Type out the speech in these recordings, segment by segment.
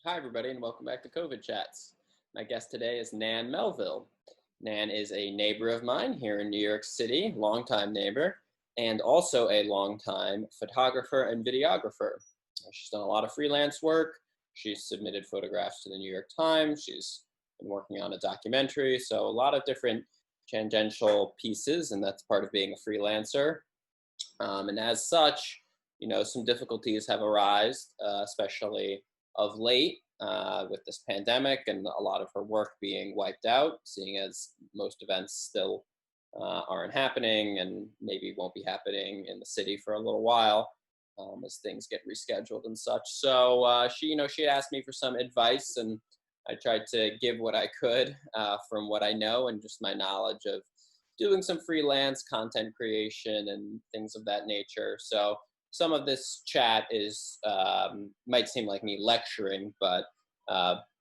Hi, everybody, and welcome back to COVID Chats. My guest today is Nan Melville. Nan is a neighbor of mine here in New York City, longtime neighbor, and also a longtime photographer and videographer. She's done a lot of freelance work. She's submitted photographs to the New York Times. She's been working on a documentary, so a lot of different tangential pieces, and that's part of being a freelancer. And as such, some difficulties have arisen, especially of late with this pandemic and a lot of her work being wiped out, seeing as most events still aren't happening and maybe won't be happening in the city for a little while as things get rescheduled and such. So she asked me for some advice, and I tried to give what I could from what I know and just my knowledge of doing some freelance content creation and things of that nature. So some of this chat is might seem like me lecturing, but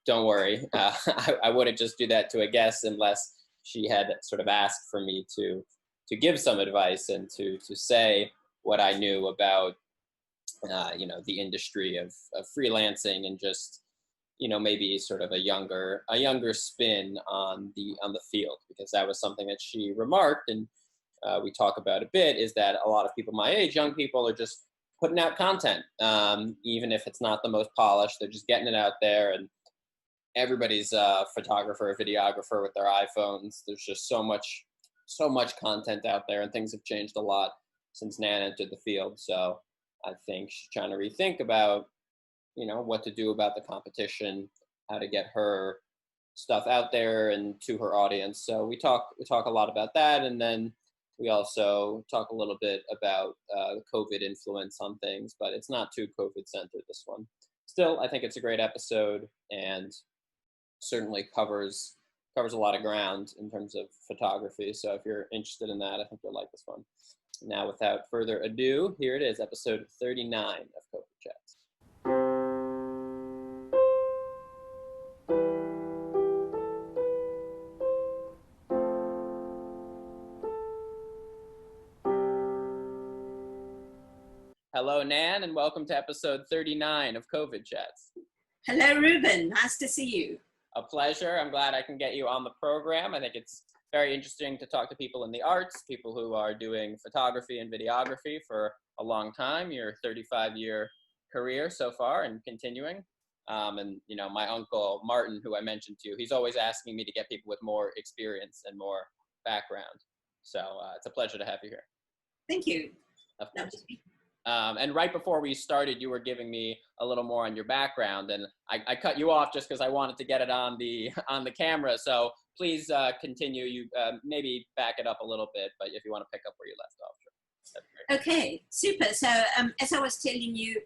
don't worry. I wouldn't just do that to a guest unless she had sort of asked for me to give some advice and to say what I knew about the industry of freelancing and just maybe sort of a younger spin on the field, because that was something that she remarked, and we talk about a bit, is that a lot of people my age, young people, are just putting out content, even if it's not the most polished. They're just getting it out there, and everybody's a photographer or videographer with their iPhones. There's just so much content out there, and things have changed a lot since Nan entered the field. So I think she's trying to rethink about what to do about the competition, how to get her stuff out there and to her audience. So we talk a lot about that, and then we also talk a little bit about the COVID influence on things, but it's not too COVID centered, this one. Still, I think it's a great episode and certainly covers a lot of ground in terms of photography. So if you're interested in that, I think you'll like this one. Now, without further ado, here it is, episode 39 of COVID Chats. Hello, Nan, and welcome to episode 39 of COVID Chats. Hello, Ruben. Nice to see you. A pleasure. I'm glad I can get you on the program. I think it's very interesting to talk to people in the arts, people who are doing photography and videography for a long time, your 35-year career so far and continuing. And my uncle, Martin, who I mentioned to you, he's always asking me to get people with more experience and more background. So it's a pleasure to have you here. Thank you. Of course. And right before we started, you were giving me a little more on your background, and I cut you off just because I wanted to get it on the camera. So please continue. You maybe back it up a little bit, but if you want to pick up where you left off, sure. That'd be great. Okay, super. So as I was telling you,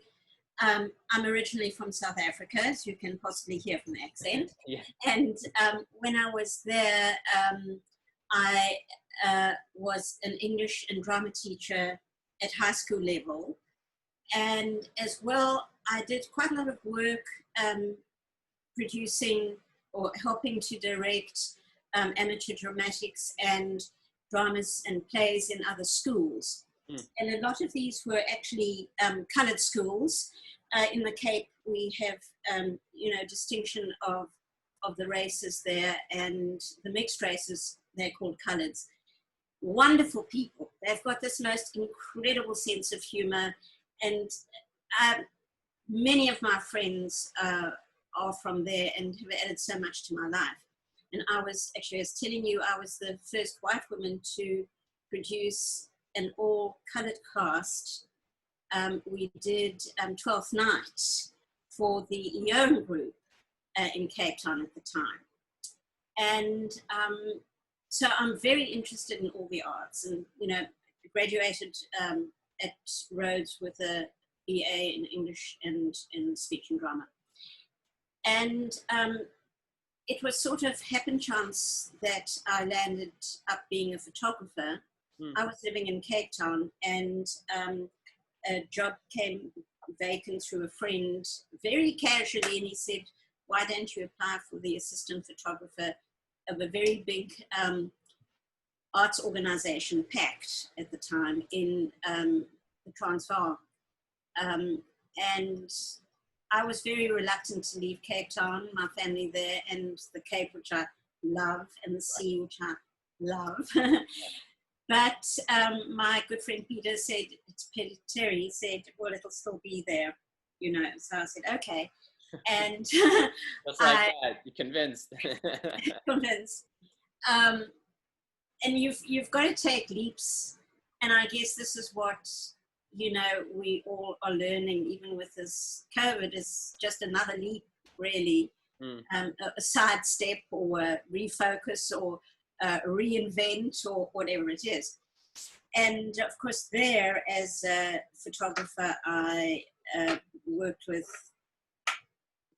I'm originally from South Africa, as you can possibly hear from the accent. Yeah. And when I was there, I was an English and drama teacher at high school level, and as well I did quite a lot of work producing or helping to direct amateur dramatics and dramas and plays in other schools. And a lot of these were actually coloured schools. In the Cape we have distinction of the races there, and the mixed races, they're called coloureds. Wonderful people. They've got this most incredible sense of humor, and many of my friends are from there and have added so much to my life. And I was telling you, I was the first white woman to produce an all-coloured cast. We did 12th Night for the Leone group in Cape Town at the time. And so I'm very interested in all the arts, and graduated at Rhodes with a BA in English and in speech and drama. And it was sort of happen chance that I landed up being a photographer. I was living in Cape Town, and a job came vacant through a friend very casually, and he said, "Why don't you apply for the assistant photographer of a very big arts organization, PACT, at the time in the Transvaal." And I was very reluctant to leave Cape Town, my family there, and the Cape, which I love, and the sea, which I love. But my good friend Peter said, Terry said, well, it'll still be there, you know. So I said, okay. And just like that, you're convinced. convinced. And you've got to take leaps. And I guess this is what, you know, we all are learning, even with this COVID, is just another leap, really. A sidestep or a refocus or reinvent or whatever it is. And of course there, as a photographer, I worked with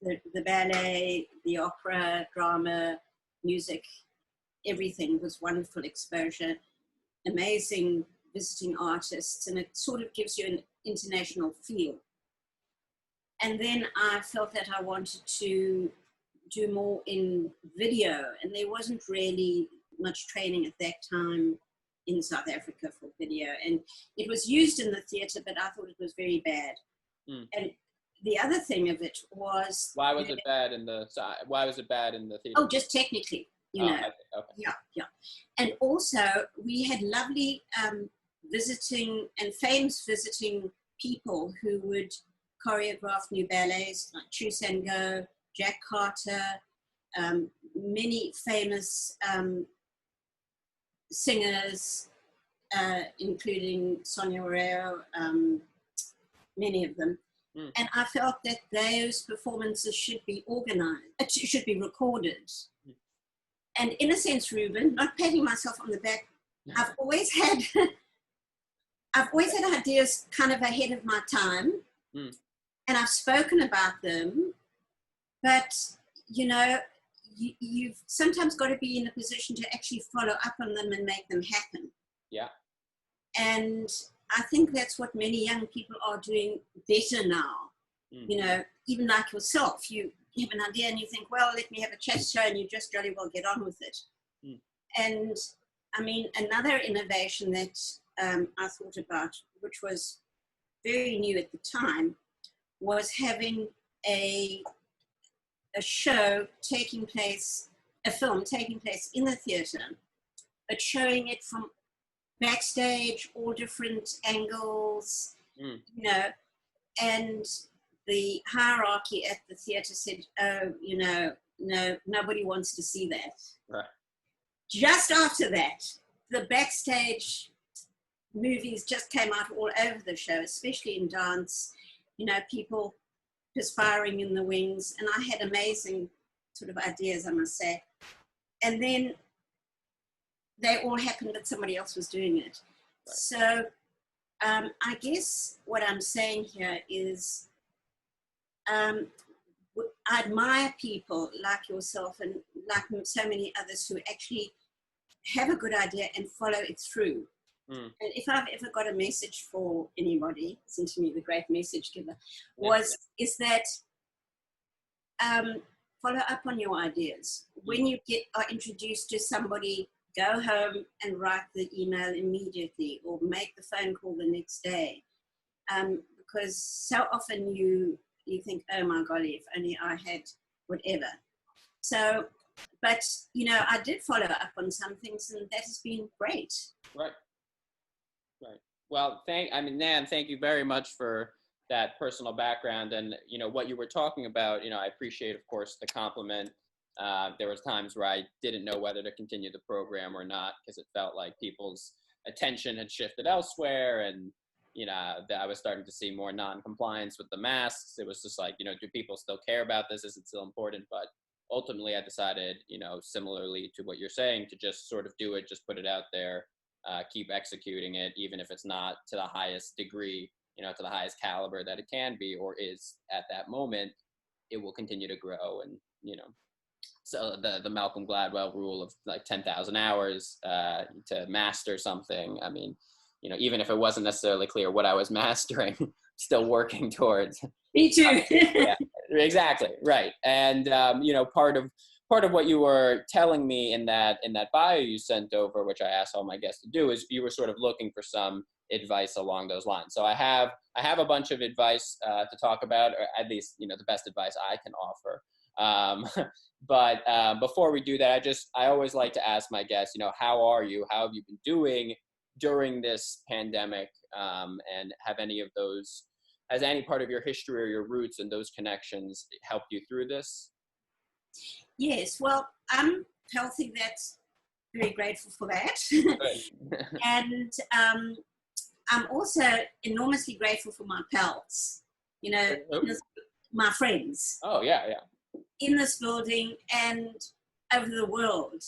the ballet, the opera, drama, music. Everything was wonderful exposure, amazing visiting artists, and it sort of gives you an international feel. And then I felt that I wanted to do more in video, and there wasn't really much training at that time in South Africa for video, and it was used in the theatre, but I thought it was very bad. And the other thing of it was, why was it bad in the theatre? Oh, just technically, you know. Okay. Yeah. And also we had lovely visiting and famous visiting people who would choreograph new ballets like Chusango, Jack Carter, many famous singers, including Sonia Oreo, many of them. And I felt that those performances should be organized, should be recorded. And in a sense, Ruben, not patting myself on the back, I've always had ideas kind of ahead of my time, and I've spoken about them, but you know, you've sometimes got to be in a position to actually follow up on them and make them happen. Yeah. And I think that's what many young people are doing better now. You know, even like yourself, you have an idea and you think, well, let me have a chat show, and you just jolly well get on with it. And I mean, another innovation that I thought about, which was very new at the time, was having a show taking place, a film taking place in the theatre, but showing it from backstage, all different angles, you know, and the hierarchy at the theatre said, oh, you know, no, nobody wants to see that. Right. Just after that, the backstage movies just came out all over the show, especially in dance, you know, people perspiring in the wings, and I had amazing sort of ideas, I must say. And then they all happened that somebody else was doing it. Right. So I guess what I'm saying here is I admire people like yourself and like so many others who actually have a good idea and follow it through. And if I've ever got a message for anybody, since to me the great message giver, is that follow up on your ideas. When you are introduced to somebody, go home and write the email immediately or make the phone call the next day. Because so often you think, oh my golly, if only I had whatever. So, but, you know, I did follow up on some things, and that has been great. Right. Well, Nan, thank you very much for that personal background, and, you know, what you were talking about, you know, I appreciate, of course, the compliment. There was times where I didn't know whether to continue the program or not, because it felt like people's attention had shifted elsewhere, and, you know, I was starting to see more non-compliance with the masks. It was just like, you know, do people still care about this? Is it still important? But ultimately I decided, you know, similarly to what you're saying, to just sort of do it, just put it out there, keep executing it, even if it's not to the highest degree, you know, to the highest caliber that it can be or is at that moment. It will continue to grow. And, you know, so the Malcolm Gladwell rule of like 10,000 hours to master something. I mean, you know, even if it wasn't necessarily clear what I was mastering, still working towards. Me too. Yeah, exactly. Right. And, you know, part of what you were telling me in that bio you sent over, which I asked all my guests to do, is you were sort of looking for some advice along those lines. So I have a bunch of advice to talk about, or at least, you know, the best advice I can offer. But before we do that, I always like to ask my guests, you know, how are you? How have you been doing during this pandemic? And has any part of your history or your roots and those connections helped you through this? Yes, well, I'm healthy. That's very grateful for that. Good. And I'm also enormously grateful for my pals, you know, my friends Oh, yeah, yeah. in this building and over the world,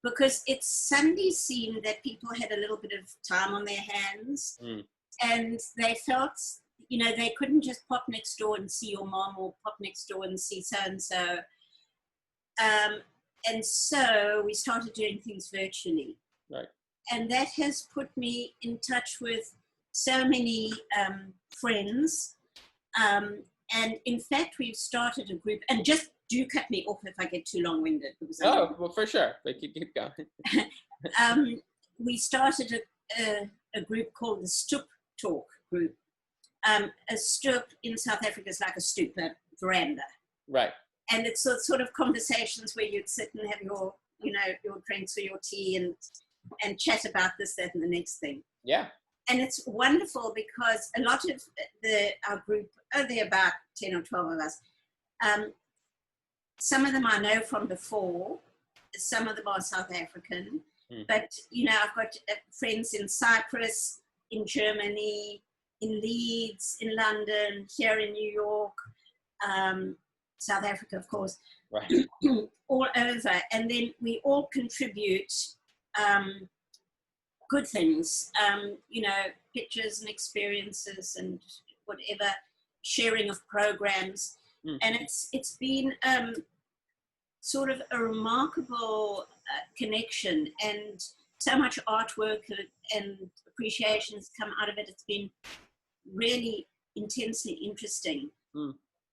because it's suddenly seemed that people had a little bit of time on their hands, and they felt, you know, they couldn't just pop next door and see your mom or pop next door and see so-and-so. And so we started doing things virtually. Right. And that has put me in touch with so many friends. And in fact, we've started a group, and just do cut me off if I get too long-winded. Well, for sure. But keep going. We started a group called the Stoop Talk group. A stoop in South Africa is like a stoop, a veranda. Right. And it's sort of conversations where you'd sit and have your, you know, your drinks or your tea and chat about this, that, and the next thing. Yeah. And it's wonderful because a lot of our group, there are about 10 or 12 of us. Some of them I know from before. Some of them are South African. But, you know, I've got friends in Cyprus, in Germany, in Leeds, in London, here in New York, South Africa, of course, right. all over. And then we all contribute good things, you know, pictures and experiences and whatever, sharing of programs. And it's been sort of a remarkable connection, and so much artwork and appreciation has come out of it. It's been really intensely interesting.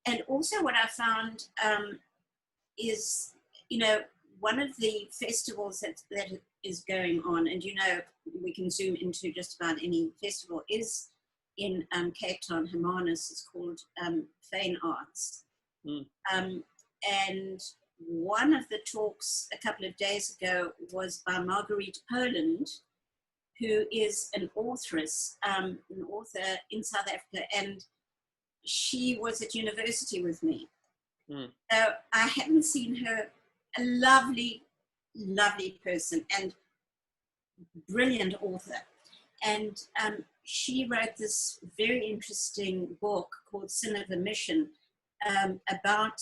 And also what I found is, you know, one of the festivals that is going on, and, you know, we can zoom into just about any festival, is in Cape Town, Hermanus. It's called Fine Arts. And one of the talks a couple of days ago was by Marguerite Poland, who is an authoress, an author in South Africa, and she was at university with me. So I haven't seen her. A lovely, lovely person and brilliant author. And she wrote this very interesting book called Sin of Omission about,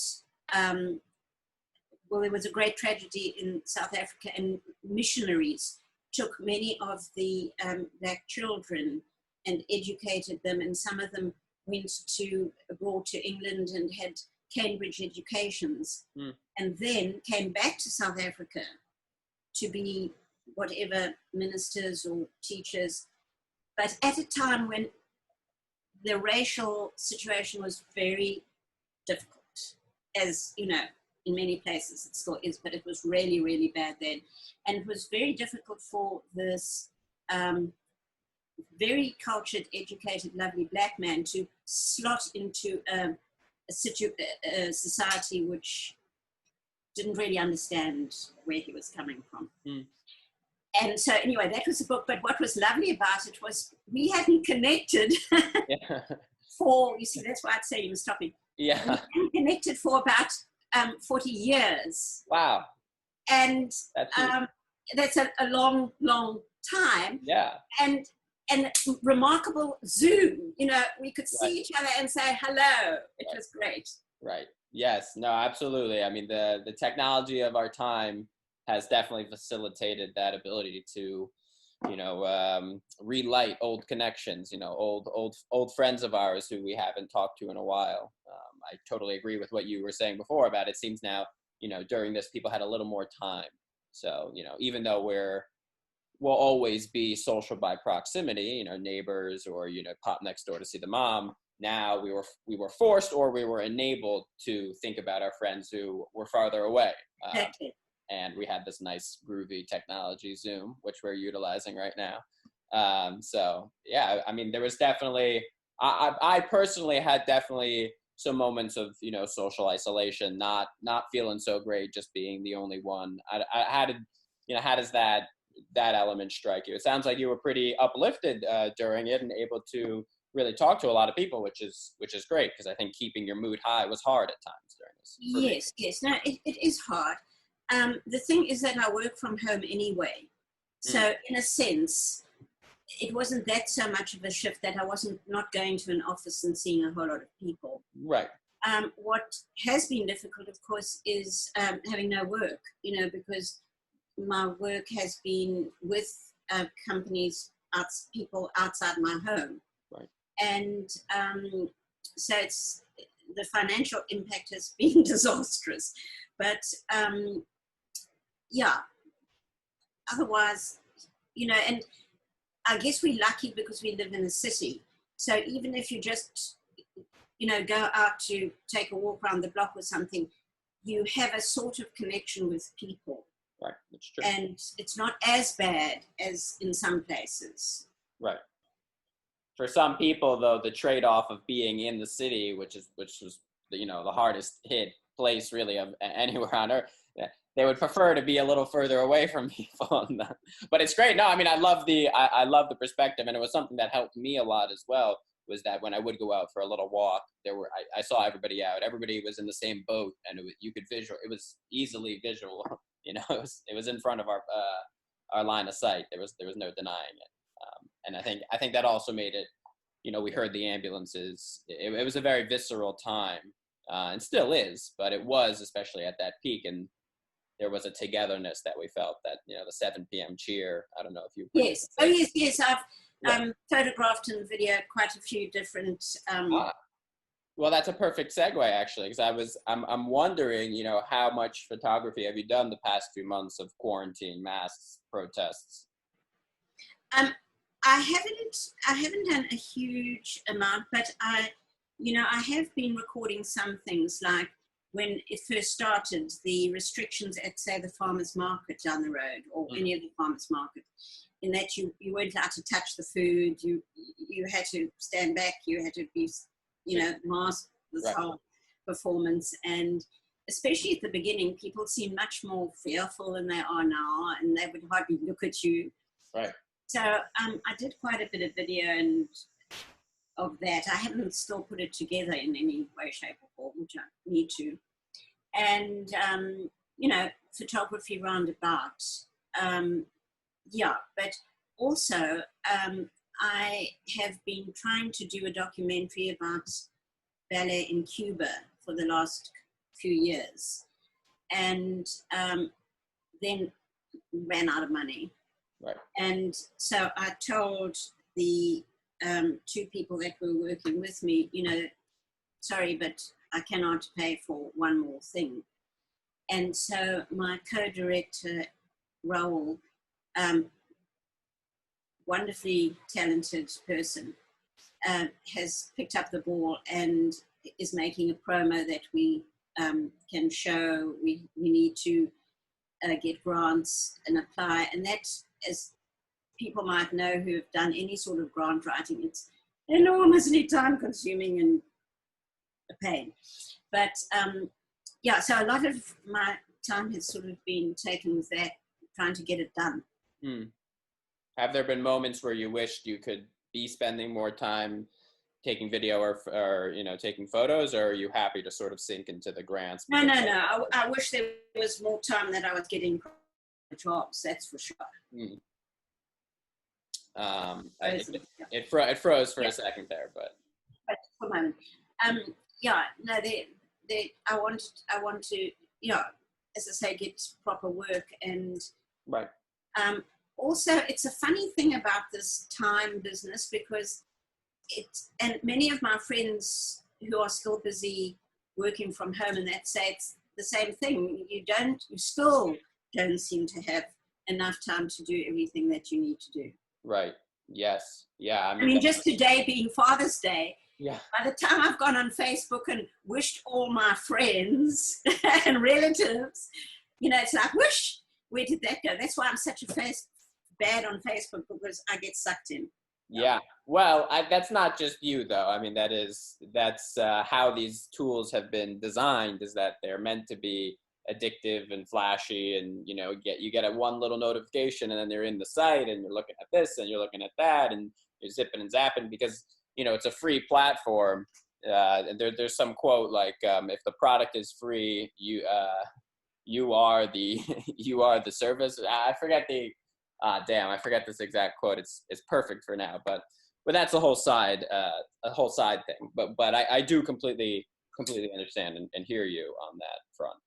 well, there was a great tragedy in South Africa, and missionaries took many of the black children and educated them, and some of them went abroad to England and had Cambridge educations, and then came back to South Africa to be whatever ministers or teachers, but at a time when the racial situation was very difficult, as you know, in many places it still is, but it was really, really bad then. And it was very difficult for this very cultured, educated, lovely black man to slot into a society which didn't really understand where he was coming from. And so anyway, that was the book. But what was lovely about it was we hadn't connected for, you see, that's why I'd say you must stop me. Yeah. We hadn't connected for about 40 years. Wow. And that's a long, long time. Yeah. And remarkable Zoom, you know, we could see each other and say hello. It was great. Right. Yes. No, absolutely. I mean, the technology of our time has definitely facilitated that ability to, you know, relight old connections, you know, old friends of ours who we haven't talked to in a while. I totally agree with what you were saying before about it. Seems now, you know, during this, people had a little more time. So, you know, even though we'll always be social by proximity, you know, neighbors, or, you know, pop next door to see the mom. Now we were forced, or we were enabled to think about our friends who were farther away. And we had this nice groovy technology, Zoom, which we're utilizing right now. So yeah, I mean, there was definitely, I personally had definitely some moments of, you know, social isolation, not feeling so great, just being the only one. How did, you know, how does that element strike you? It sounds like you were pretty uplifted during it and able to really talk to a lot of people, which is great, because I think keeping your mood high was hard at times during this. Yes, yes. No, it is hard. The thing is that I work from home anyway. So in a sense, it wasn't that so much of a shift that I wasn't not going to an office and seeing a whole lot of people. Right. What has been difficult, of course, is having no work, you know, because my work has been with companies, people outside my home. Right. And so it's, the financial impact has been disastrous. But yeah, otherwise, you know, and I guess we're lucky because we live in a city. So even if you just, you know, go out to take a walk around the block or something, you have a sort of connection with people. Right, that's true. And it's not as bad as in some places. Right. For some people, though, the trade-off of being in the city, which was, you know, the hardest hit place really of anywhere on earth, they would prefer to be a little further away from people. But it's great. No, I mean, I love the perspective, and it was something that helped me a lot as well. Was that when I would go out for a little walk, I saw everybody out. Everybody was in the same boat, and you could visual. It was easily visual. You know, it was in front of our line of sight. There was no denying it. And I think that also made it, you know, we heard the ambulances. It was a very visceral time, and still is, but it was, especially at that peak. And there was a togetherness that we felt, that, you know, the 7 p.m. cheer. I don't know if you. Yes. Oh, yes. I've photographed and videoed quite a few different. Well, that's a perfect segue, actually, because I'm wondering, you know, how much photography have you done the past few months of quarantine, masks, protests? I haven't done a huge amount, but I have been recording some things, like when it first started, the restrictions at, say, the farmers market down the road, or any of the farmers market, in that you weren't allowed to touch the food, you had to stand back, you had to be, you know, masked, this whole performance. And especially at the beginning, people seemed much more fearful than they are now, and they would hardly look at you. Right. So I did quite a bit of video and of that. I haven't still put it together in any way, shape, or form, which I need to. And, you know, photography roundabout. But also I have been trying to do a documentary about ballet in Cuba for the last few years. And then ran out of money. Right. And so I told the 2 people that were working with me, you know, sorry, but I cannot pay for one more thing. And so my co-director, Raul, wonderfully talented person, has picked up the ball and is making a promo that we can show. We need to get grants and apply, and that, as people might know who have done any sort of grant writing, it's enormously time consuming and a pain. But so a lot of my time has sort of been taken with that, trying to get it done. Have there been moments where you wished you could be spending more time taking video or you know, taking photos, or are you happy to sort of sink into the grants? No. I wish there was more time that I was getting jobs, that's for sure. It froze for a second there, but for a moment. I want to, as I say, get proper work. And right. Also, it's a funny thing about this time business, because and many of my friends who are still busy working from home and that say it's the same thing. You still don't seem to have enough time to do everything that you need to do. Right. Yes. Yeah. I mean, just today being Father's Day, yeah. By the time I've gone on Facebook and wished all my friends and relatives, you know, it's like, whoosh, where did that go? That's why I'm such a bad on Facebook because I get sucked in. Yeah. Well, that's not just you though. I mean, that's how these tools have been designed, is that they're meant to be addictive and flashy, and you get a one little notification and then they're in the site and you're looking at this and you're looking at that and you're zipping and zapping because it's a free platform. And there's some quote like, if the product is free, you are the you are the service. I forget I forget this exact quote. It's perfect for now, but that's a whole side thing. But I do completely understand and hear you on that front.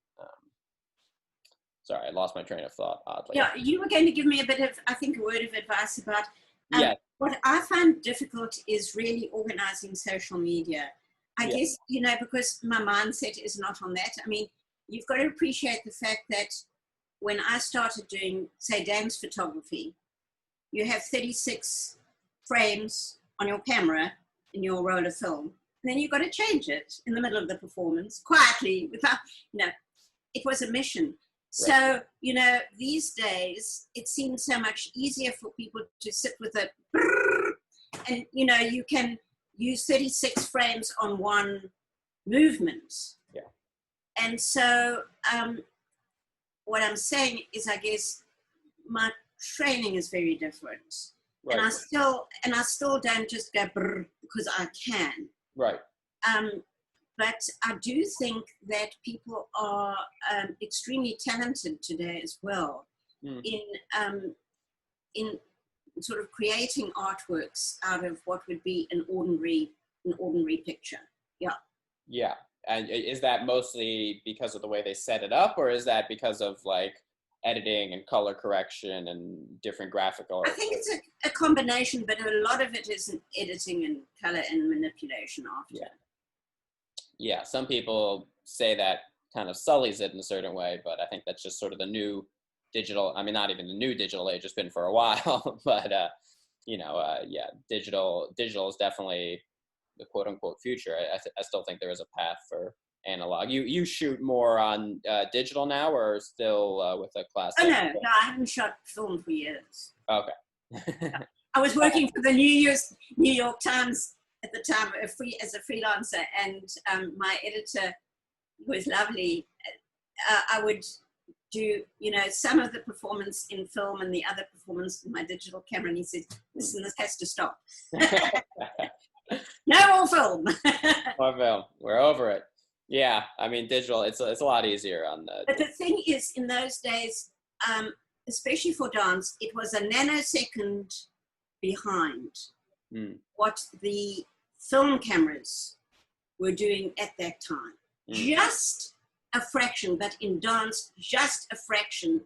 Sorry, I lost my train of thought, oddly. Yeah, you were going to give me a bit of, I think, a word of advice about yeah. What I find difficult is really organizing social media. I guess, because my mindset is not on that. I mean, you've got to appreciate the fact that when I started doing, say, dance photography, you have 36 frames on your camera in your roll of film. And then you've got to change it in the middle of the performance, quietly, without, it was a mission. So, these days, it seems so much easier for people to sit with a, and, you can use 36 frames on one movement. Yeah. And so, what I'm saying is, I guess, my training is very different. Right. And I still don't just go because I can. Right. But I do think that people are extremely talented today as well in sort of creating artworks out of what would be an ordinary picture. Yeah. Yeah. And is that mostly because of the way they set it up, or is that because of like editing and color correction and different graphical? I think it's a combination, but a lot of it is editing and color and manipulation after. Yeah. Yeah, some people say that kind of sullies it in a certain way, but I think that's just sort of the new digital, I mean, not even the new digital age, it's been for a while, but, yeah, digital is definitely the quote unquote future. I still think there is a path for analog. You shoot more on digital now, or still with a class? Oh, no, I haven't shot film for years. Okay. I was working for the New York Times at the time as a freelancer, and my editor, who was lovely, I would do, some of the performance in film and the other performance in my digital camera, and he said, listen, this has to stop. No more film. More film. We're over it. Yeah, I mean, digital, it's a lot easier on the... But the thing is, in those days, especially for dance, it was a nanosecond behind what the film cameras were doing at that time. Just a fraction, but in dance, just a fraction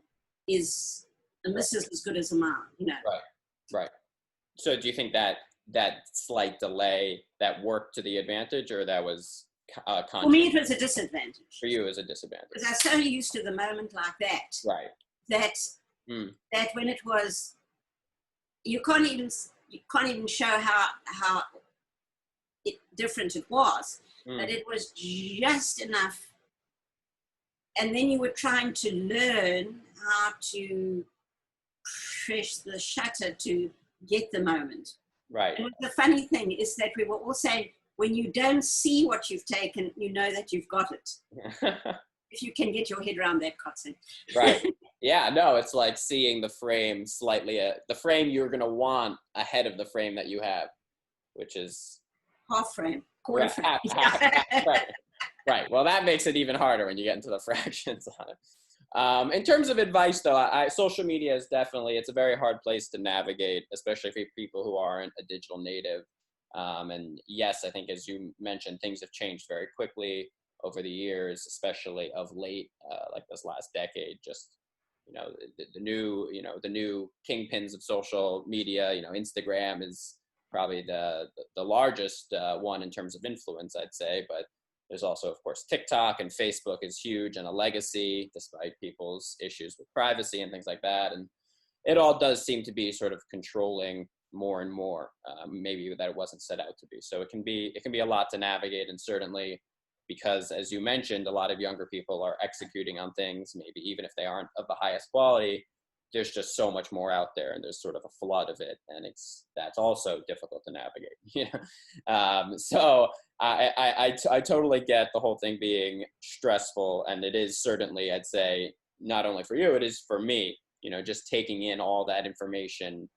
is a miss is as good as a mile, Right. So do you think that slight delay, that worked to the advantage, or that was for me, it was a disadvantage. For you, it was a disadvantage. Because I was so used to the moment like that. Right. That when it was, you can't even show how different it was, but it was just enough. And then you were trying to learn how to press the shutter to get the moment. Right. And the funny thing is that we were all saying, when you don't see what you've taken, you know that you've got it. If you can get your head around that, Kotzen. Right. Yeah, no, it's like seeing the frame slightly, the frame you're going to want ahead of the frame that you have, which is... half frame, quarter frame. Right. Well, that makes it even harder when you get into the fractions on it. In terms of advice, though, social media is definitely, it's a very hard place to navigate, especially for people who aren't a digital native. And yes, I think, as you mentioned, things have changed very quickly over the years, especially of late, like this last decade. Just, the new kingpins of social media. Instagram is probably the largest one in terms of influence, I'd say. But there's also, of course, TikTok, and Facebook is huge and a legacy, despite people's issues with privacy and things like that. And it all does seem to be sort of controlling more and more, maybe that it wasn't set out to be. So it can be a lot to navigate, and certainly because, as you mentioned, a lot of younger people are executing on things, maybe even if they aren't of the highest quality, there's just so much more out there, and there's sort of a flood of it, and that's also difficult to navigate. So I totally get the whole thing being stressful, and it is certainly, I'd say, not only for you, it is for me, just taking in all that information,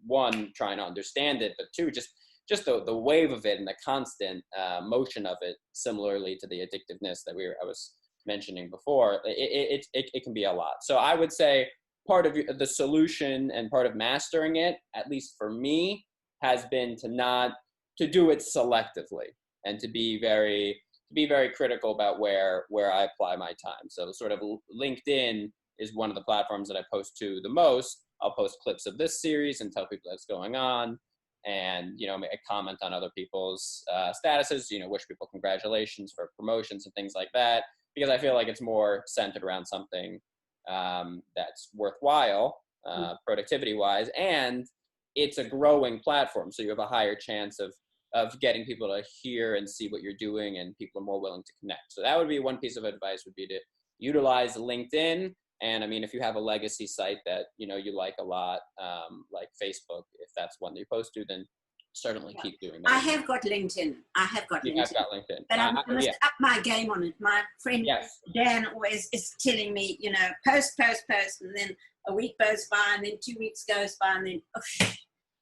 one, trying to understand it, but two, just the wave of it and the constant motion of it, similarly to the addictiveness that I was mentioning before, it can be a lot. So I would say part of the solution and part of mastering it, at least for me, has been to do it selectively, and to be very critical about where I apply my time. So sort of LinkedIn is one of the platforms that I post to the most. I'll post clips of this series and tell people what's going on, and comment on other people's statuses, wish people congratulations for promotions and things like that, because I feel like it's more centered around something that's worthwhile, productivity wise, and it's a growing platform, so you have a higher chance of getting people to hear and see what you're doing, and people are more willing to connect. So that would be one piece of advice, would be to utilize LinkedIn. And I mean, if you have a legacy site that you like a lot, like Facebook, if that's one that you post to, then certainly keep doing that. I have got LinkedIn. You have got LinkedIn. But I must up my game on it. My friend Dan always is telling me, post, and then a week goes by, and then 2 weeks goes by, and then,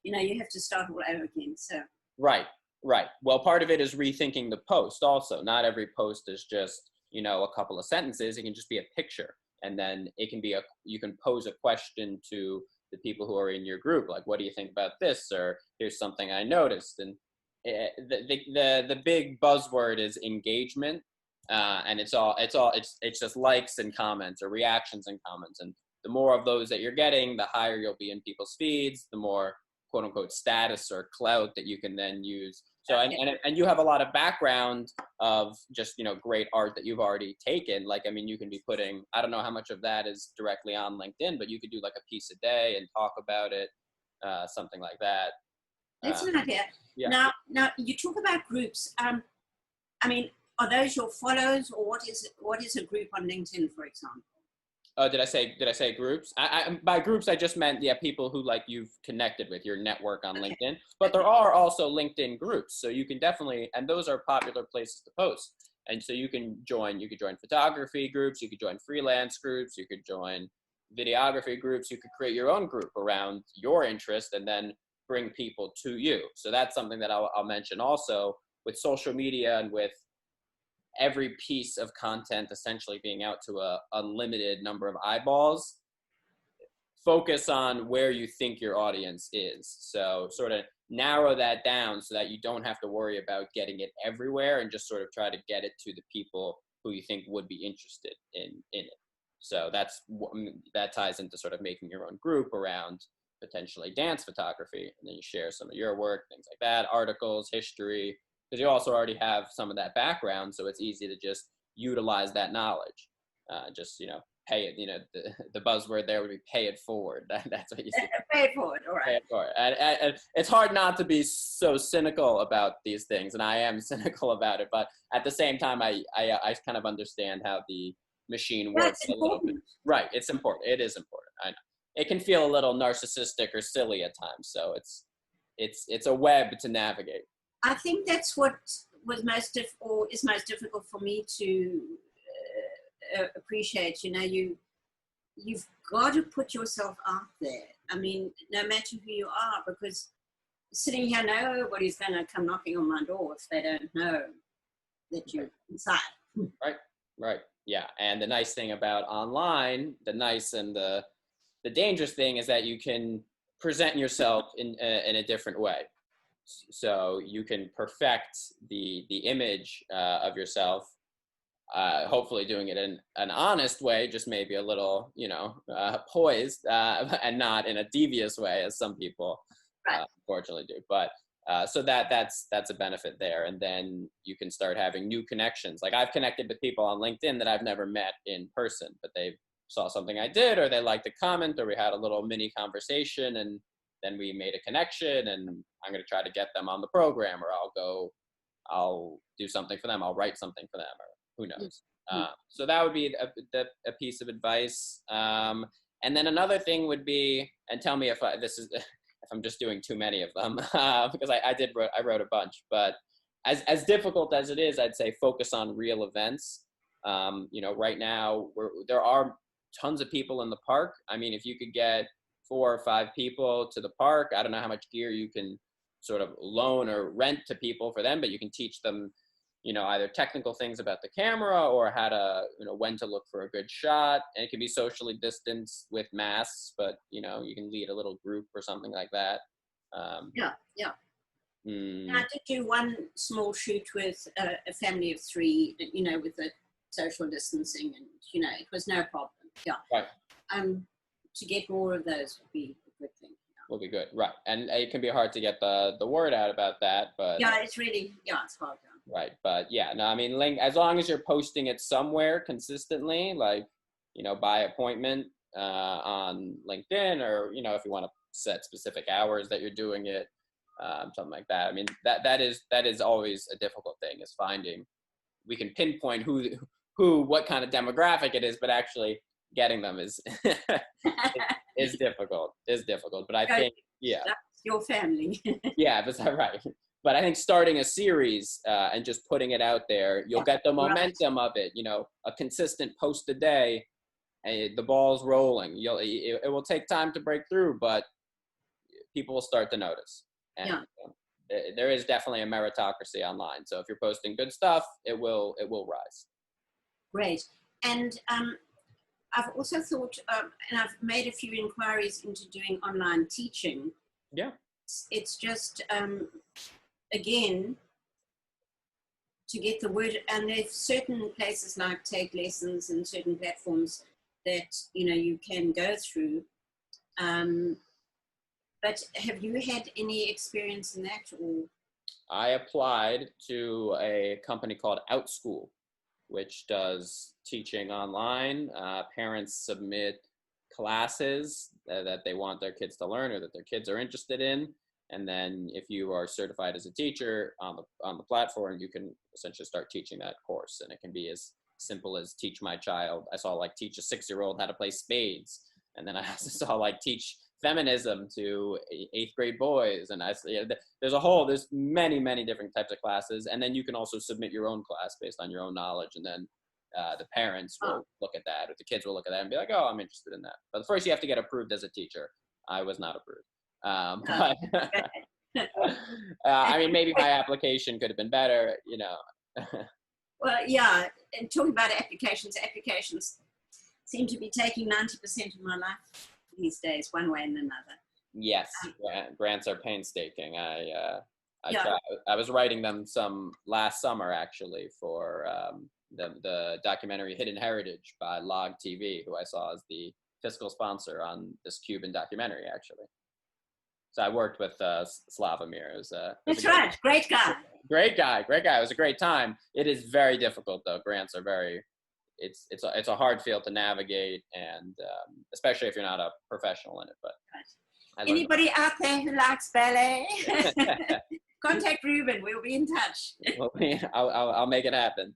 you have to start all over again. So Right. Well, part of it is rethinking the post also. Not every post is just, a couple of sentences. It can just be a picture. And then it can be you can pose a question to the people who are in your group, like, what do you think about this? Or here's something I noticed. And the big buzzword is engagement. And it's just likes and comments, or reactions and comments. And the more of those that you're getting, the higher you'll be in people's feeds, the more quote unquote status or clout that you can then use. So, and you have a lot of background of just, great art that you've already taken. Like, I mean, you can be putting, I don't know how much of that is directly on LinkedIn, but you could do like a piece a day and talk about it, something like that. That's an idea. Yeah. Now you talk about groups. I mean, are those your follows, or what is a group on LinkedIn, for example? Did I say groups? By groups, I just meant, people who you've connected with, your network on LinkedIn. But there are also LinkedIn groups, so you can definitely, and those are popular places to post. And so you could join photography groups, you could join freelance groups, you could join videography groups, you could create your own group around your interest and then bring people to you. So that's something that I'll mention also with social media, and with every piece of content essentially being out to a unlimited number of eyeballs. Focus on where you think your audience is. So sort of narrow that down so that you don't have to worry about getting it everywhere, and just sort of try to get it to the people who you think would be interested in it. So that ties into sort of making your own group around potentially dance photography, and then you share some of your work, things like that, articles, history, because you also already have some of that background, so it's easy to just utilize that knowledge. Pay it, the buzzword there would be pay it forward. That's what you say. Pay it forward, all right. Pay it forward. And it's hard not to be so cynical about these things, and I am cynical about it, but at the same time, I kind of understand how the machine works a little bit. Right, it's important. It is important, I know. It can feel a little narcissistic or silly at times, so it's a web to navigate. I think that's what is most difficult for me to appreciate. You've got to put yourself out there. I mean, no matter who you are, because sitting here, nobody's going to come knocking on my door if they don't know that you're inside. Right. Yeah. And the nice thing about online, the nice and the dangerous thing is that you can present yourself in a different way. So you can perfect the image of yourself, hopefully doing it in an honest way, just maybe a little, poised, and not in a devious way, as some people unfortunately do. But so that's a benefit there. And then you can start having new connections. Like, I've connected with people on LinkedIn that I've never met in person, but they saw something I did, or they liked a comment, or we had a little mini conversation, and then we made a connection, and I'm going to try to get them on the program, or I'll do something for them. I'll write something for them, or who knows. So that would be a piece of advice. And then another thing would be, and tell me if if I'm just doing too many of them, because I wrote a bunch, but as difficult as it is, I'd say focus on real events. Right now there are tons of people in the park. I mean, if you could get 4 or 5 people to the park, I don't know how much gear you can sort of loan or rent to people for them, but you can teach them, either technical things about the camera or how to, when to look for a good shot. And it can be socially distanced with masks, but, you can lead a little group or something like that. Yeah. I did do one small shoot with a family of 3, with the social distancing, and, it was no problem. Yeah. Right. To get more of those would be a good thing. Will be good, right? And it can be hard to get the word out about that, but yeah, it's hard. Right, but yeah, no, I mean, as long as you're posting it somewhere consistently, like by appointment on LinkedIn, or if you want to set specific hours that you're doing it, something like that. I mean, that is always a difficult thing, is finding. We can pinpoint what kind of demographic it is, but actually getting them is is difficult. But I think, yeah, that's your family. Yeah, that's right. But I think starting a series and just putting it out there, you'll get the momentum of it. A consistent post a day, the ball's rolling. It will take time to break through, but people will start to notice. And there is definitely a meritocracy online. So if you're posting good stuff, it will rise. Great. And I've also thought, and I've made a few inquiries into doing online teaching. Yeah. It's just, again, to get the word, and there's certain places like Take Lessons and certain platforms that, you can go through. But have you had any experience in that? Or? I applied to a company called OutSchool, which does teaching online. Parents submit classes that they want their kids to learn or that their kids are interested in. And then if you are certified as a teacher on the platform, you can essentially start teaching that course. And it can be as simple as teach my child. I saw teach a 6-year-old how to play spades. And then I also saw teach feminism to 8th grade boys. And there's many different types of classes. And then you can also submit your own class based on your own knowledge. And then the parents will look at that, or the kids will look at that and be like, oh, I'm interested in that. But first you have to get approved as a teacher. I was not approved. But I mean, maybe my application could have been better, Well, yeah, and talking about applications seem to be taking 90% of my life these days, one way and another. Yes, grants are painstaking. I was writing them some last summer, actually, for the documentary Hidden Heritage by Log TV, who I saw as the fiscal sponsor on this Cuban documentary, actually. So I worked with Slavomir. That's right. Great guy. Great guy. It was a great time. It is very difficult, though. Grants are it's a hard field to navigate, and especially if you're not a professional in it. But anybody out there who likes ballet, contact Ruben. We'll be in touch. Well, I'll make it happen.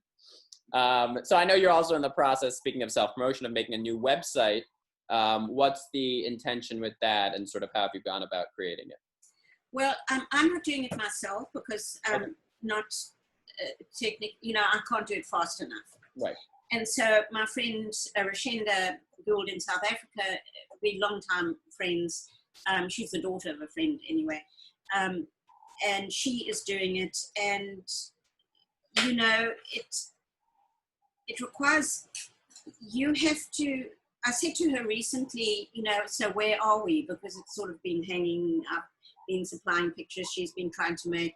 So I know you're also in the process, speaking of self-promotion, of making a new website. What's the intention with that, and sort of how have you gone about creating it? Well, I'm not doing it myself because I'm not technical. I can't do it fast enough. Right. And so my friend Rashenda Gould in South Africa, we're long-time friends. She's the daughter of a friend anyway. And she is doing it. And, it requires, you have to, I said to her recently, so where are we? Because it's sort of been hanging up, been supplying pictures. She's been trying to make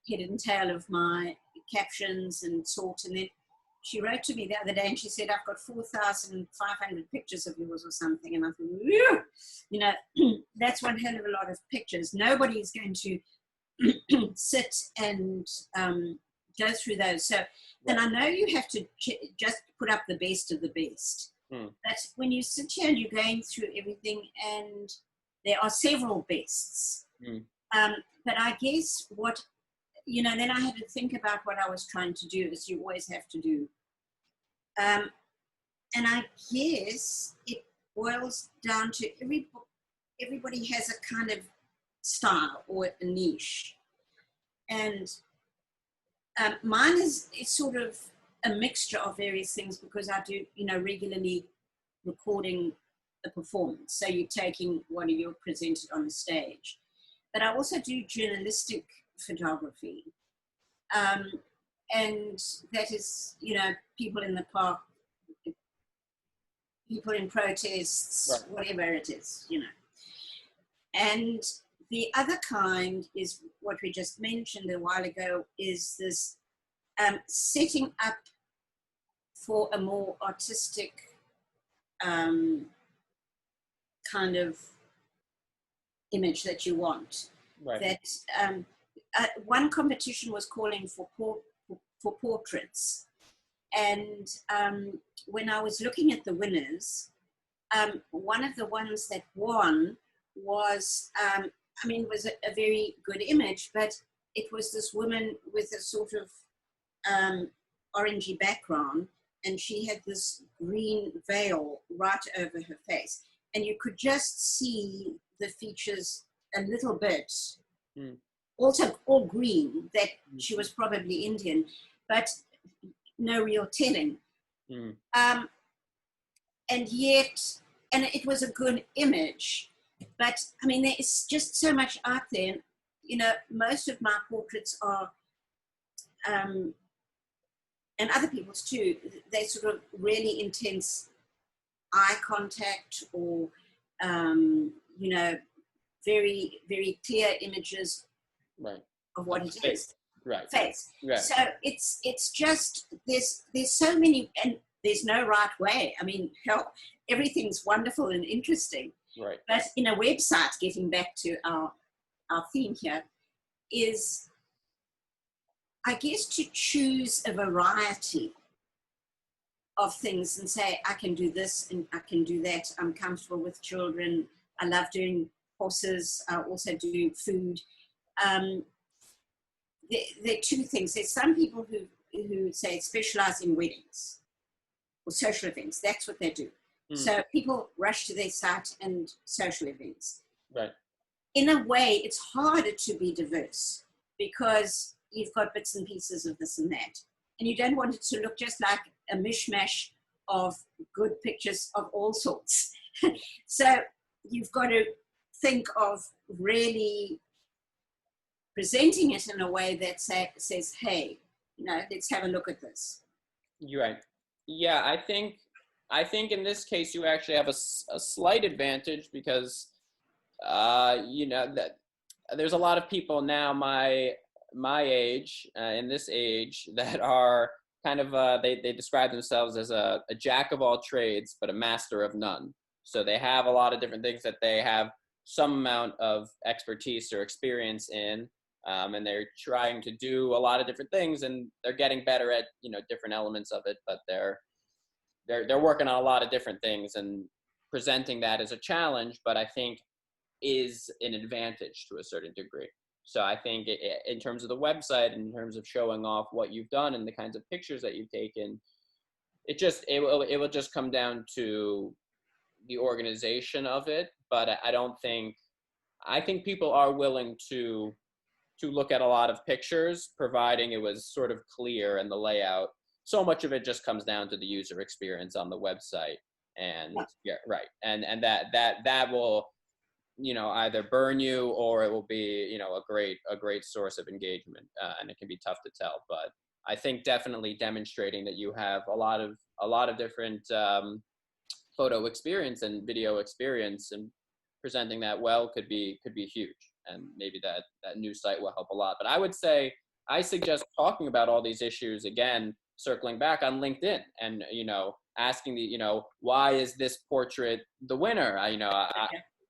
head and tail of my captions and sort. And then she wrote to me the other day and she said, I've got 4,500 pictures of yours or something. And I thought, that's one hell of a lot of pictures. Nobody's going to sit and go through those. So then I know you have to just put up the best of the best. But when you sit here and you're going through everything, and there are several bests. But I guess what, then I had to think about what I was trying to do, as you always have to do. And I guess boils down to everybody has a kind of style or a niche. And mine is sort of a mixture of various things because I do, regularly recording a performance. So you're taking what you're presented on the stage. But I also do journalistic photography. And that is, people in the park, people in protests, right, whatever it is, And the other kind is what we just mentioned a while ago, is this setting up for a more artistic kind of image that you want. Right. That one competition was calling for portraits. And when I was looking at the winners, one of the ones that won was, was a very good image, but it was this woman with a sort of orangey background, and she had this green veil right over her face. And you could just see the features a little bit, also all green, that she was probably Indian, but no real telling. And yet, and it was a good image, but there is just so much out there. Most of my portraits are, and other people's too, they sort of really intense eye contact, or, very, very clear images, right, of what it is. Right. Face. Right. So it's just, there's so many, and there's no right way. Hell, everything's wonderful and interesting. Right. But in a website, getting back to our theme here, is, I guess, to choose a variety of things and say, I can do this and I can do that. I'm comfortable with children. I love doing horses. I also do food. There are two things. There's some people who say specialize in weddings or social events. That's what they do. So people rush to their site and social events. Right. In a way, it's harder to be diverse because you've got bits and pieces of this and that. And you don't want it to look just like a mishmash of good pictures of all sorts. So you've got to think of really presenting it in a way that says, hey, let's have a look at this. You're right. Yeah, I think in this case you actually have a slight advantage because, that there's a lot of people now my age, in this age, that are kind of, they describe themselves as a jack of all trades, but a master of none. So they have a lot of different things that they have some amount of expertise or experience in. And they're trying to do a lot of different things, and they're getting better at, different elements of it, but they're working on a lot of different things, and presenting that as a challenge, but I think is an advantage to a certain degree. So I think in terms of the website, in terms of showing off what you've done and the kinds of pictures that you've taken, it will just come down to the organization of it. But I think people are willing to look at a lot of pictures, providing it was sort of clear and the layout. So much of it just comes down to the user experience on the website. And yeah, right. And that will, either burn you, or it will be, a great source of engagement. And it can be tough to tell, but I think definitely demonstrating that you have a lot of different photo experience and video experience, and presenting that well could be huge. And maybe that new site will help a lot. But I would say, I suggest talking about all these issues again, circling back on LinkedIn, and, asking why is this portrait the winner?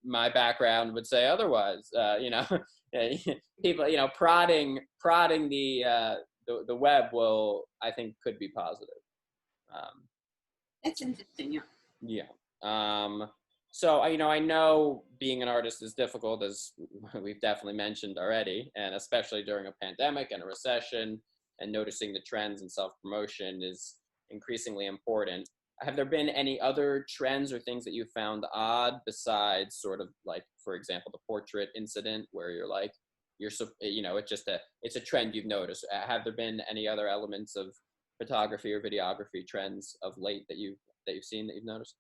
My background would say otherwise. People, prodding the web will, I think, could be positive. That's interesting. Yeah. So, I know being an artist is difficult, as we've definitely mentioned already, and especially during a pandemic and a recession, and noticing the trends in self-promotion is increasingly important. have there been any other trends or things that you found odd besides sort of like, for example, the portrait incident where you're like, it's a trend you've noticed. Have there been any other elements of photography or videography trends of late that you've seen that you've noticed?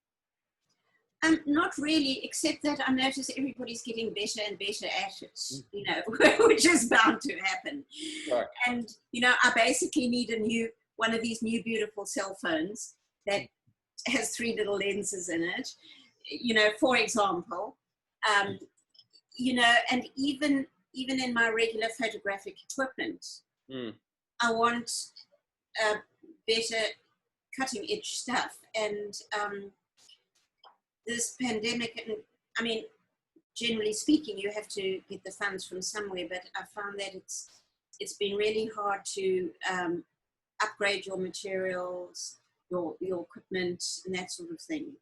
Not really, except that I notice everybody's getting better and better at it, which is bound to happen. Sure. And, I basically need one of these new beautiful cell phones that has 3 little lenses in it, for example, and even in my regular photographic equipment, I want better cutting edge stuff. And this pandemic, and I mean, generally speaking, you have to get the funds from somewhere, but I found that it's been really hard to upgrade your materials, your equipment, and that sort of thing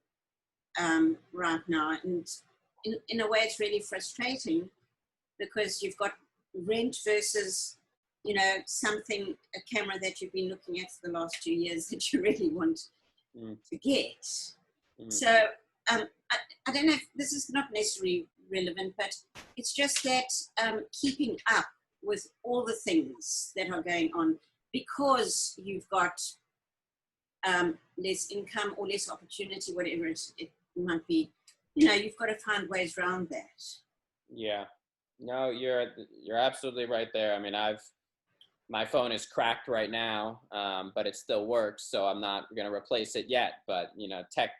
right now. And in a way, it's really frustrating because you've got rent versus, a camera that you've been looking at for the last 2 years that you really want to get. So I don't know if this is not necessarily relevant, but it's just that keeping up with all the things that are going on, because you've got less income or less opportunity, whatever it might be, you've got to find ways around that. Yeah, no, you're absolutely right there. I mean, my phone is cracked right now, but it still works, so I'm not going to replace it yet. But tech,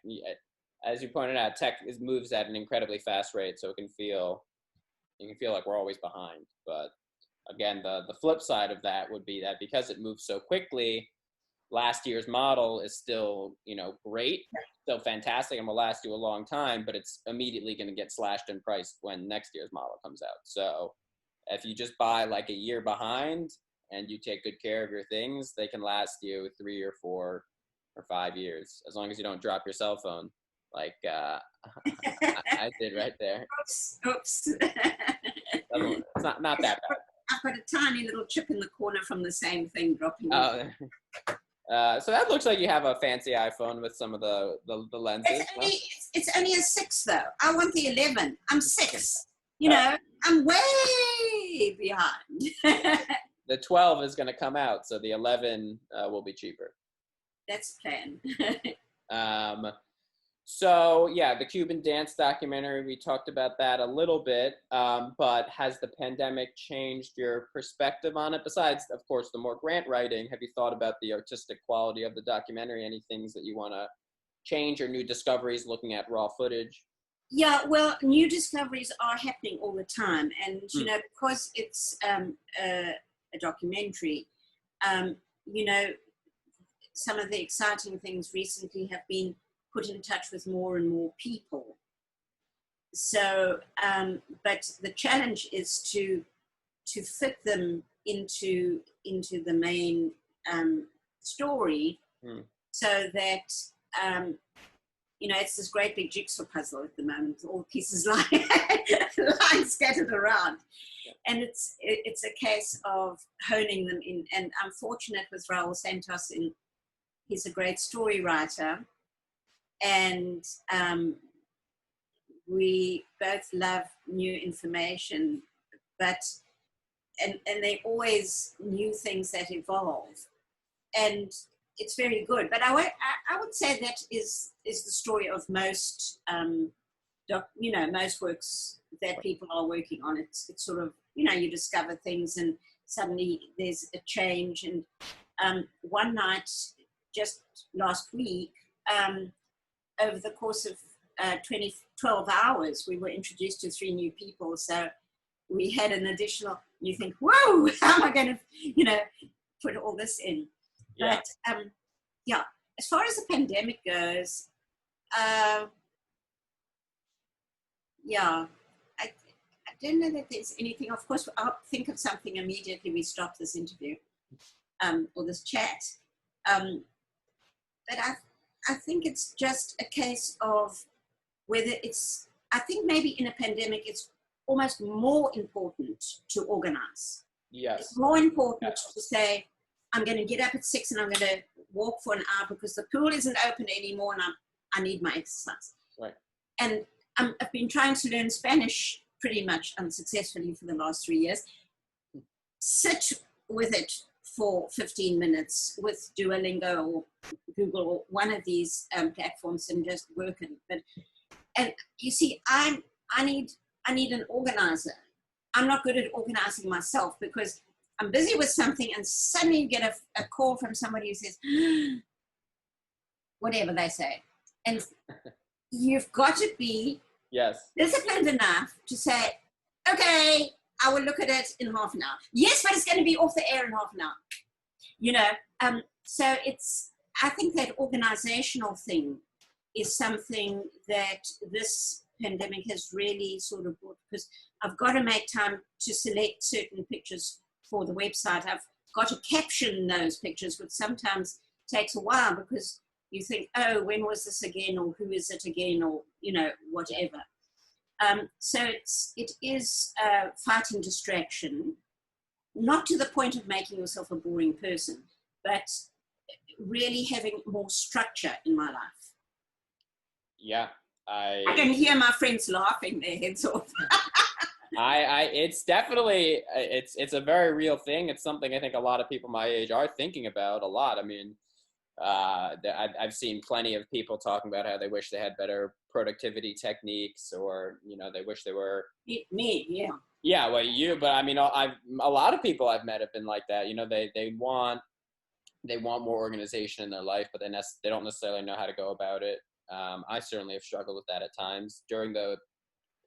as you pointed out, tech moves at an incredibly fast rate, so you can feel like we're always behind. But again, the flip side of that would be that because it moves so quickly, last year's model is still, great, still fantastic, and will last you a long time, but it's immediately going to get slashed in price when next year's model comes out. So if you just buy like a year behind and you take good care of your things, they can last you 3 or 4 or 5 years, as long as you don't drop your cell phone, like I did right there. Oops. It's not that bad. I've got a tiny little chip in the corner from the same thing dropping. So that looks like you have a fancy iPhone with some of the lenses. It's only a 6 though. I want the 11. I'm 6. I'm way behind. The 12 is going to come out, so the 11 will be cheaper. That's the plan. So yeah, the Cuban dance documentary, we talked about that a little bit, but has the pandemic changed your perspective on it? Besides, of course, the more grant writing, have you thought about the artistic quality of the documentary? Any things that you want to change or new discoveries looking at raw footage? Yeah, well, new discoveries are happening all the time. And, because it's a documentary, some of the exciting things recently have been put in touch with more and more people. So, but the challenge is to fit them into the main story, so that it's this great big jigsaw puzzle at the moment, all the pieces lying scattered around, and it's a case of honing them in. And I'm fortunate with Raul Santos, he's a great story writer. And we both love new information, and they're always new things that evolve, and it's very good. But I would say that is the story of most most works that people are working on. It's sort of you discover things and suddenly there's a change. And one night just last week, over the course of 12 hours, we were introduced to 3 new people. So we had an additional, you think, whoa, how am I going to, put all this in? Yeah. But as far as the pandemic goes, I don't know that there's anything. Of course, I'll think of something immediately we stop this interview or this chat. But I think it's just a case of whether I think maybe in a pandemic, it's almost more important to organize. Yes. It's more important to say, I'm going to get up at 6 and I'm going to walk for an hour because the pool isn't open anymore and I need my exercise. Right. And I've been trying to learn Spanish pretty much unsuccessfully for the last 3 years. Sit with it for 15 minutes with Duolingo or Google or one of these platforms and just work it. And you see, I need an organizer. I'm not good at organizing myself because I'm busy with something and suddenly you get a call from somebody who says, whatever they say. And you've got to be disciplined enough to say, okay, I will look at it in half an hour. Yes, but it's going to be off the air in half an hour. You know, so I think that organizational thing is something that this pandemic has really sort of brought, because I've got to make time to select certain pictures for the website. I've got to caption those pictures, which sometimes takes a while because you think, oh, when was this again, or who is it again, or, you know, whatever. So it is fighting distraction, not to the point of making yourself a boring person, but really having more structure in my life. Yeah. I can hear my friends laughing their heads off. It's definitely, it's a very real thing. It's something I think a lot of people my age are thinking about a lot. I mean, I've seen plenty of people talking about how they wish they had better productivity techniques, or, you know, they wish they were me. Yeah. Yeah. Well, but I mean, a lot of people I've met have been like that. You know, they want more organization in their life, but they don't necessarily know how to go about it. I certainly have struggled with that at times. During the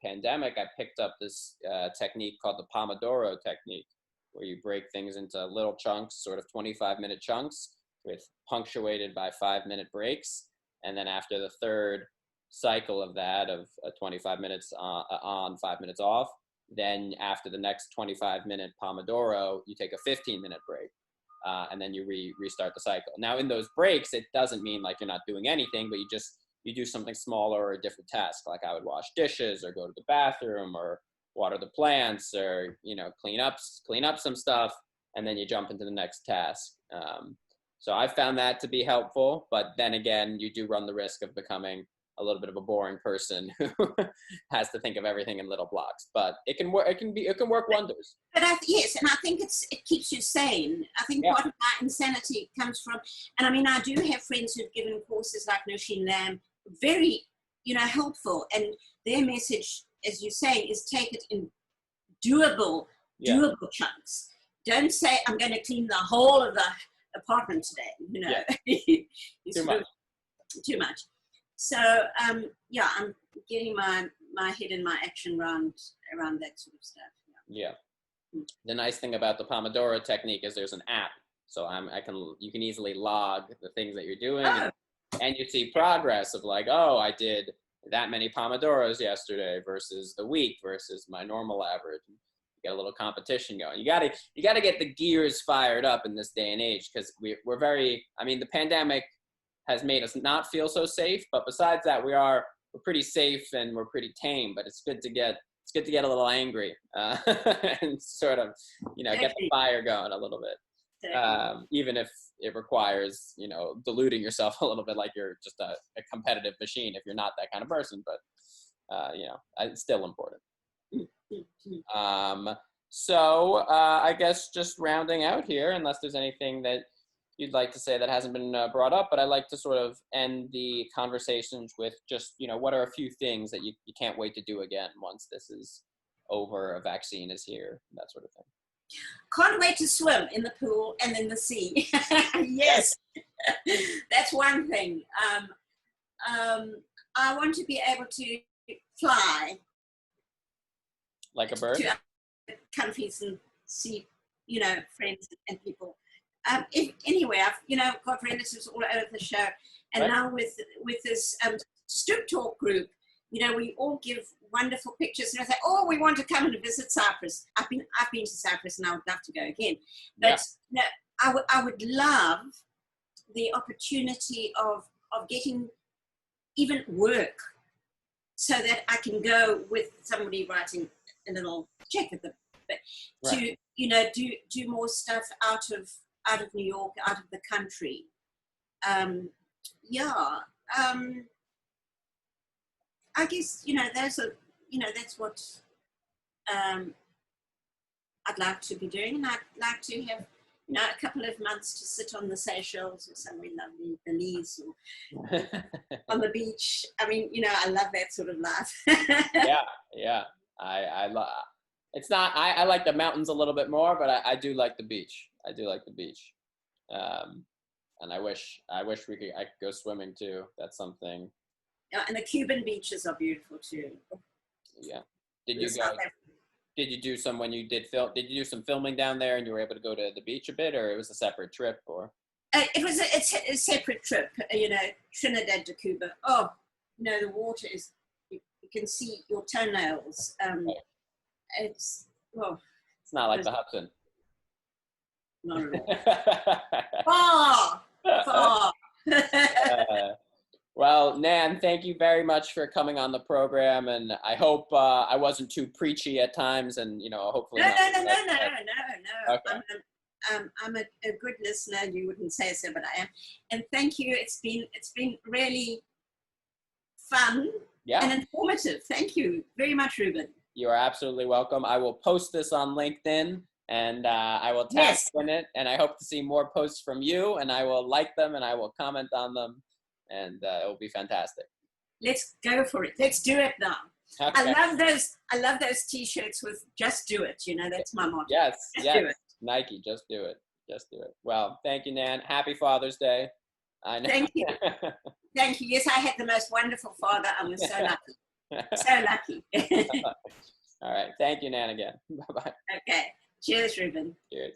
pandemic, I picked up this technique called the Pomodoro technique, where you break things into little chunks, sort of 25-minute chunks, with punctuated by 5-minute breaks. And then after the third cycle of that, of 25 minutes on, 5 minutes off, then after the next 25-minute Pomodoro, you take a 15-minute break. And then you restart the cycle. Now, in those breaks, it doesn't mean like you're not doing anything, but you do something smaller or a different task. Like I would wash dishes or go to the bathroom or water the plants or, you know, clean up some stuff, and then you jump into the next task. So I found that to be helpful, but then again, you do run the risk of becoming a little bit of a boring person who has to think of everything in little blocks. But it can work. It can work wonders. But yes, and I think it keeps you sane. I think part of my insanity comes from, and I mean, I do have friends who've given courses like Nosheen Lamb, very, you know, helpful, and their message, as you say, is take it in doable chunks. Don't say I'm going to clean the whole of the apartment today. You know, too much. So I'm getting my head and my action around that sort of stuff. Yeah. The nice thing about the Pomodoro technique is there's an app, so you can easily log the things that you're doing, and you see progress of like, oh, I did that many Pomodoros yesterday versus the week versus my normal average. You get a little competition going. You gotta get the gears fired up in this day and age, because we're very. I mean, the pandemic has made us not feel so safe, but besides that, we're pretty safe and we're pretty tame. But it's good to get a little angry and sort of, you know, get the fire going a little bit, even if it requires, you know, diluting yourself a little bit, like you're just a competitive machine if you're not that kind of person. But you know, it's still important. So I guess just rounding out here, unless there's anything that you'd like to say that hasn't been brought up, but I'd like to sort of end the conversations with just, you know, what are a few things that you can't wait to do again once this is over, a vaccine is here, that sort of thing. Can't wait to swim in the pool and in the sea. Yes, that's one thing. I want to be able to fly. Like a bird? To other countries and see, you know, friends and people. Anyway, I've, you know, got relatives all over the show, and now with this Stoop Talk group, you know, we all give wonderful pictures, and I say, oh, we want to come and visit Cyprus. I've been to Cyprus, and I would love to go again. But you know, I would love the opportunity of getting even work, so that I can go with somebody writing a little check at them, but to, you know, do more stuff out of out of New York, out of the country. Yeah, I guess, that's what I'd like to be doing. And I'd like to have, a couple of months to sit on the Seychelles or somewhere lovely, Belize, or on the beach. I mean, I love that sort of life. Yeah. I love. It's not. I like the mountains a little bit more, but I do like the beach. I do like the beach. And I wish I could go swimming too. That's something. Yeah, and the Cuban beaches are beautiful too. Yeah. Did you do some when you did film? Did you do some filming down there, and you were able to go to the beach a bit, or it was a separate trip, or? It was a separate trip. Trinidad to Cuba. Oh, the water is. You can see your toenails. Right. It's not like the Hudson. Not at all. Far. Well, Nan, thank you very much for coming on the program, and I hope I wasn't too preachy at times, and hopefully. No. Okay. I'm a good listener. You wouldn't say so, but I am. And thank you. It's been really fun and informative. Thank you very much, Ruben. You are absolutely welcome. I will post this on LinkedIn, and I will tag you in it, and I hope to see more posts from you, and I will like them, and I will comment on them, and it will be fantastic. Let's go for it. Let's do it now. Okay. I love those T-shirts with "Just do it." That's my motto. Yes. Do it. Nike, just do it. Just do it. Well, thank you, Nan. Happy Father's Day. I know. Thank you. Thank you. Yes, I had the most wonderful father. I was so lucky. So lucky. All right. Thank you, Nan, again. Bye-bye. Okay. Cheers, Ruben. Cheers.